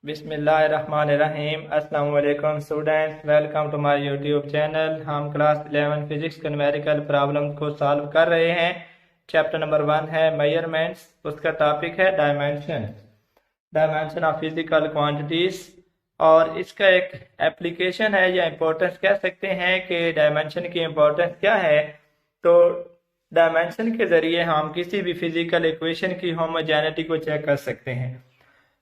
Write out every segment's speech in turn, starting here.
बिस्मिल्लाहिर्रहमानिर्रहीम। अस्सलाम वालेकुम students, welcome to my YouTube channel. हम क्लास 11 फिजिक्स के न्यूमेरिकल प्रॉब्लम को सॉल्व कर रहे हैं। चैप्टर नंबर 1 है मेजरमेंट्स। उसका टॉपिक है डायमेंशन ऑफ फिजिकल क्वांटिटीज। और इसका एक एप्लीकेशन है या इम्पोर्टेंस कह सकते हैं कि डायमेंशन की इम्पोर्टेंस क्या है। तो डायमेंशन के ज़रिए हम किसी भी फिजिकल इक्वेशन की होमोजेनिटी को चेक कर सकते हैं।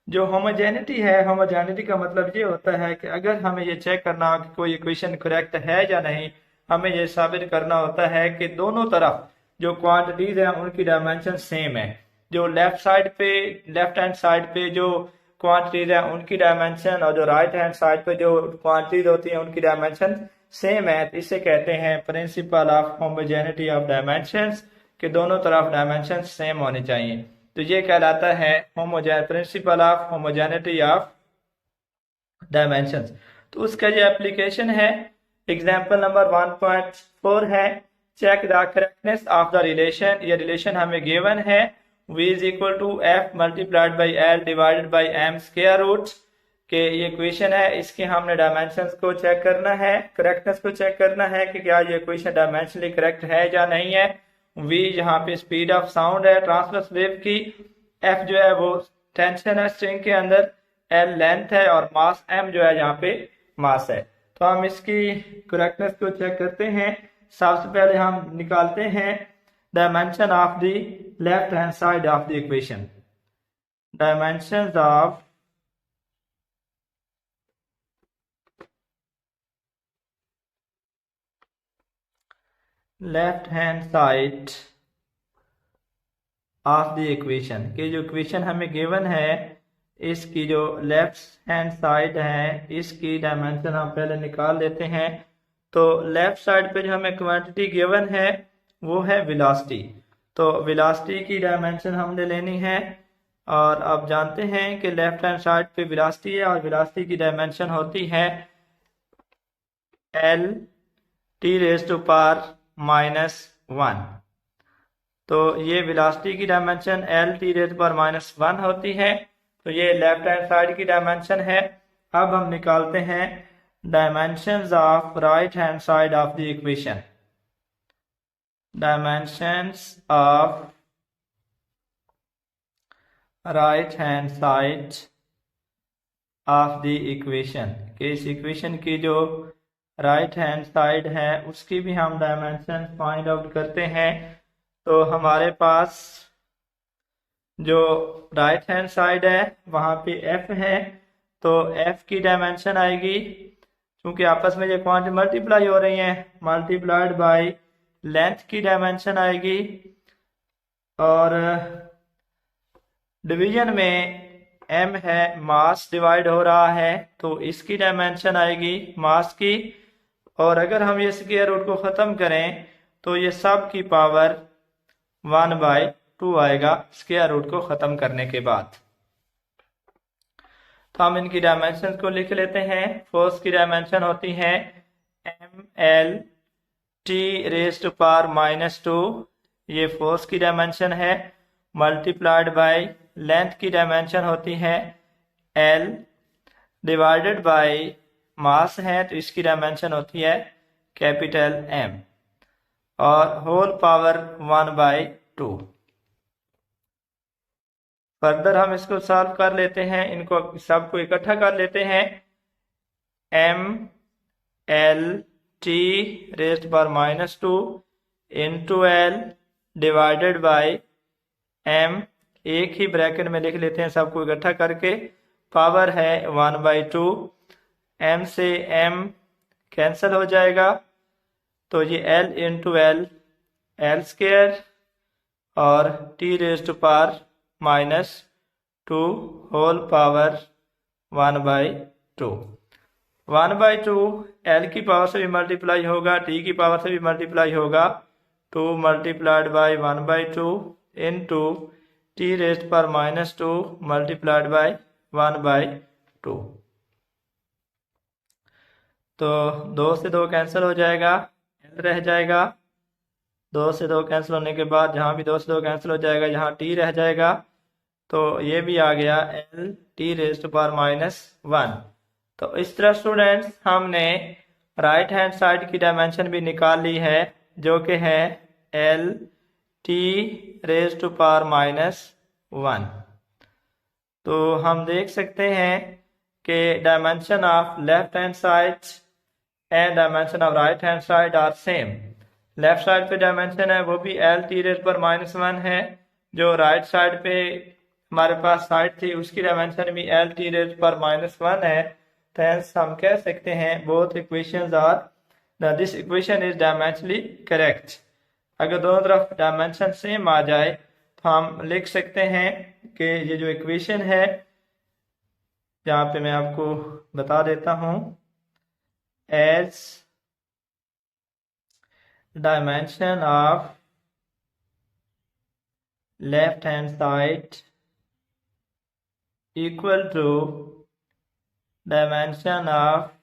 जो होमोजेनिटी है, होमोजेनिटी का मतलब ये होता है कि अगर हमें ये चेक करना हो कि कोई इक्वेशन करेक्ट है या नहीं, हमें ये साबित करना होता है कि दोनों तरफ जो क्वांटिटीज हैं उनकी डायमेंशन सेम है। जो लेफ्ट हैंड साइड पे जो क्वांटिटीज हैं उनकी डायमेंशन और जो राइट हैंड साइड पे जो क्वांटिटीज होती हैं उनकी डायमेंशन सेम है। तो इसे कहते हैं principal of homogeneity of dimensions, कि दोनों तरफ डायमेंशन सेम होनी चाहिए। तो ये कहलाता है principle of homogeneity of dimensions. तो उसका ये एप्लीकेशन है। एग्जांपल नंबर 1.4 है, check the correctness of the relation. ये रिलेशन हमें गिवन है, v is equal to F multiplied by L divided by M square root के ये इक्वेशन है। इसके हमने डायमेंशंस को चेक करना है, करेक्टनेस को चेक करना है कि क्या ये इक्वेशन डायमेंशनली करेक्ट है या नहीं है। v यहाँ पे स्पीड ऑफ साउंड है ट्रांसवर्स वेव की, f जो है वो टेंशन है स्ट्रिंग के अंदर, l लेंथ है और मास m जो है यहाँ पे मास है। तो हम इसकी करेक्टनेस को चेक करते हैं। सबसे पहले हम निकालते हैं dimension of the left hand side of the equation. Dimensions of left hand side of the equation के जो इक्वेशन हमें गिवन है, इसकी जो लेफ्ट हैंड साइड है इसकी डायमेंशन हम पहले निकाल लेते हैं। तो लेफ्ट साइड पे जो हमें क्वांटिटी गिवन है वो है वेलोसिटी। तो वेलोसिटी की डायमेंशन हमने लेनी है। और अब जानते हैं कि लेफ्ट हैंड साइड पे वेलोसिटी है और वेलोसिटी की डायमेंशन होती है L T raise to power -1। तो ये वेलोसिटी की डायमेंशन एल टी रेज पर -1 होती है। तो ये लेफ्ट हैंड साइड की डायमेंशन है। अब हम निकालते हैं dimensions of right hand side of the equation. Dimensions of right hand side of the equation कि इस इक्वेशन की जो राइट हैंड साइड है उसकी भी हम डायमेंशन फाइंड आउट करते हैं। तो हमारे पास जो राइट हैंड साइड है वहां पे f है, तो f की डायमेंशन आएगी, क्योंकि आपस में ये क्वांटिटी मल्टीप्लाई हो रही हैं, मल्टीप्लाइड बाय लेंथ की डायमेंशन आएगी। और डिवीजन में m है, मास डिवाइड हो रहा है तो इसकी डायमेंशन आएगी मास की। और अगर हम ये स्क्वायर रूट को ख़त्म करें तो ये सब की पावर 1/2 आएगा स्क्वायर रूट को ख़त्म करने के बाद। तो हम इनकी डायमेंशन को लिख लेते हैं। फोर्स की डायमेंशन होती है ml t raise to power -2, ये फोर्स की डायमेंशन है, मल्टीप्लाइड बाय लेंथ की डायमेंशन होती है l डिवाइडेड बाय मास है तो इसकी डायमेंशन होती है कैपिटल M और होल पावर 1/2। फर्दर हम इसको सॉल्व कर लेते हैं, इनको सबको इकट्ठा कर लेते हैं। m l t raised power -2 into l divided by m, एक ही ब्रैकेट में लिख लेते हैं सबको इकट्ठा करके, पावर है 1/2। m से m कैंसिल हो जाएगा तो ये l into l l square और t raise to power -2 whole power 1/2। 1/2 l की पावर से भी मल्टीप्लाई होगा, t की पावर से भी मल्टीप्लाई होगा, 2 multiplied by 1/2 into t raised power -2 multiplied by 1/2। तो 2 से 2 कैंसिल हो जाएगा, l रह जाएगा। 2 से 2 कैंसिल होने के बाद यहाँ भी 2 से 2 कैंसिल हो जाएगा, यहाँ t रह जाएगा। तो ये भी आ गया L T raise to power -1। तो इस तरह स्टूडेंट्स हमने राइट हैंड साइड की डायमेंशन भी निकाल ली है, जो कि है L T raise to power -1। तो हम देख सकते हैं कि dimension of left hand side and dimension of right hand side are same. Left side पे डायमेंशन है वो भी एल टी रेज पर -1 है, जो राइट साइड पे हमारे पास साइड थी उसकी डायमेंशन भी एल टी रेज पर -1 है। तो हेंस हम कह सकते हैं both equations are this equation is dimensionally correct. अगर दोनों तरफ डायमेंशन सेम आ जाए तो हम लिख सकते हैं कि ये जो इक्वेशन है, यहाँ पे मैं आपको बता देता हूँ, as dimension of left hand side equal to dimension of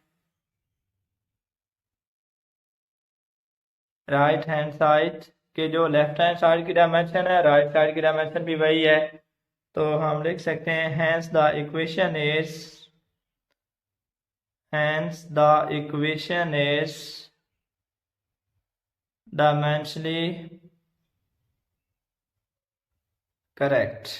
right hand side के जो लेफ्ट हैंड साइड की डायमेंशन है राइट साइड की डायमेंशन भी वही है। तो हम लिख सकते हैं hence the equation is dimensionally correct।